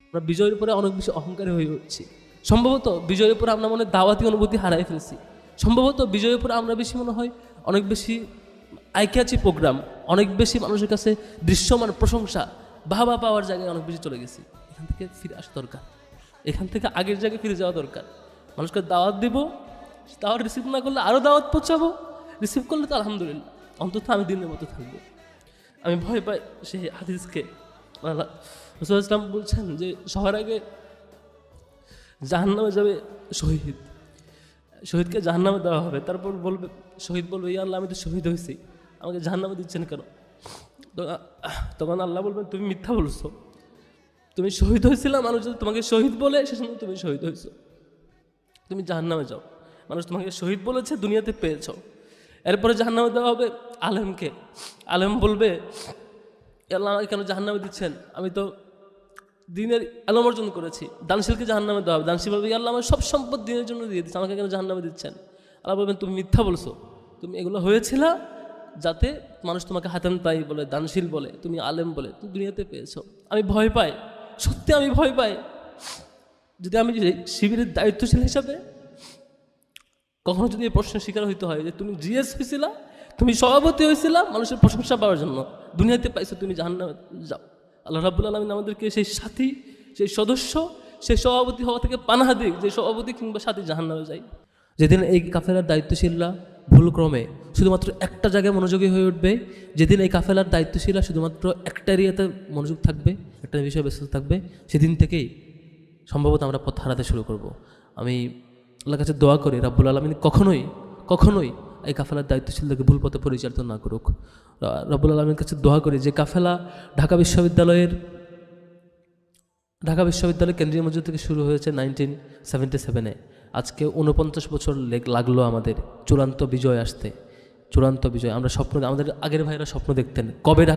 আমরা বিজয়ের উপরে অনেক বেশি অহংকারী হয়ে উঠছি। সম্ভবত বিজয়ের উপরে আমরা মনে দাওয়াতি অনুভূতি হারাই ফেলছি। সম্ভবত বিজয়ের উপরে আমরা বেশি মনে হয় অনেক বেশি আইক্যাচি প্রোগ্রাম, অনেক বেশি মানুষের কাছে দৃশ্যমান প্রশংসা, বাহবা পাওয়ার জায়গায় অনেক বেশি চলে গেছি। এখান থেকে ফিরে আসা দরকার, এখান থেকে আগের জায়গায় ফিরে যাওয়া দরকার। মানুষকে দাওয়াত দিব, দাওয়াত রিসিভ না করলে আরও দাওয়াত পৌঁছাবো, রিসিভ করলে তো আলহামদুলিল্লাহ, অন্তত আমি দিনের মতো থাকবো। আমি ভয় পাই সেই হাদিসকে। রাসূল ইসলাম বলছেন যে সবার আগে জাহান্নামে যাবে শহীদ, শহীদকে জাহান্নামে দেওয়া হবে। তারপর বলবে, শহীদ বলবে, ইয়া আল্লাহ, আমি তো শহীদ হয়েছি, আমাকে জাহান্নামে দিচ্ছেন কেন? তখন আল্লাহ বলবেন, তুমি মিথ্যা বলছো, তুমি শহীদ হয়েছিল, মানুষ যদি তোমাকে শহীদ বলে সে সময় তুমি শহীদ হয়েছো, তুমি জাহান্নামে যাও। মানুষ তোমাকে শহীদ বলেছে, দুনিয়াতে পেয়েছ। এরপরে জাহান্নামে দেওয়া হবে আলেমকে। আলেম বলবে, আল্লাহ আমাকে কেন জাহান্নামে দিচ্ছেন, আমি তো দিনের আলম অর্জন করেছি। দানশীলকে জাহান্নামে দেওয়া হবে। দানশীল বলবে, আল্লাহ আমার সব সম্পদ দিনের জন্য দিয়ে দিচ্ছে, আমাকে কেন জাহান্নামে দিচ্ছেন? আল্লাহ বলবেন, তুমি মিথ্যা বলছো, তুমি এগুলো হয়েছিল যাতে মানুষ তোমাকে হাতেন তাই বলে, দানশীল বলে, তুমি আলেম বলে, তুমি দুনিয়াতে পেয়েছো। আমি ভয় পাই, সত্যি আমি ভয় পাই, যদি আমি শিবিরের দায়িত্বশীল হিসাবে কখনো যদি এই প্রশ্নের শিকার হইতে হয় যে তুমি জিএস হয়েছিল, তুমি সভাপতি হয়েছিল মানুষের প্রশংসা পাওয়ার জন্য, দুনিয়াতে পাইছো, তুমি জাহান্নামে যাও। আল্লাহ রাব্বুল আলামিন আমাদেরকে সেই সাথী, সেই সদস্য, সেই সভাপতি হওয়া থেকে পানাহা দিক, যে সভাপতি কিংবা সাথী জাহান্নামে যায়। যেদিন এই কাফেলার দায়িত্বশীলরা ভুলক্রমে শুধুমাত্র একটা জায়গায় মনোযোগী হয়ে উঠবে, যেদিন এই কাফেলার দায়িত্বশীলরা শুধুমাত্র একটা এরিয়াতে মনোযোগ থাকবে, একটা বিষয়ে ব্যস্ত থাকবে, সেদিন থেকেই সম্ভবত আমরা পথ হারাতে শুরু করব। আমি আল্লাহর কাছে দোয়া করি, রাব্বুল আলামিন কখনোই এই কাফেলার দায়িত্বশীলদেরকে ভুল পথে পরিচালিত না করুক। রাব্বুল আলামিনের কাছে দোয়া করি যে কাফেলা ঢাকা বিশ্ববিদ্যালয় কেন্দ্রীয় মসজিদ থেকে শুরু হয়েছে 1977-এ। আজকে 49 বছর লাগলো আমাদের চূড়ান্ত বিজয় আসতে। চূড়ান্ত বিজয় আমরা স্বপ্ন, আমাদের আগের ভাইরা স্বপ্ন দেখতেন কবে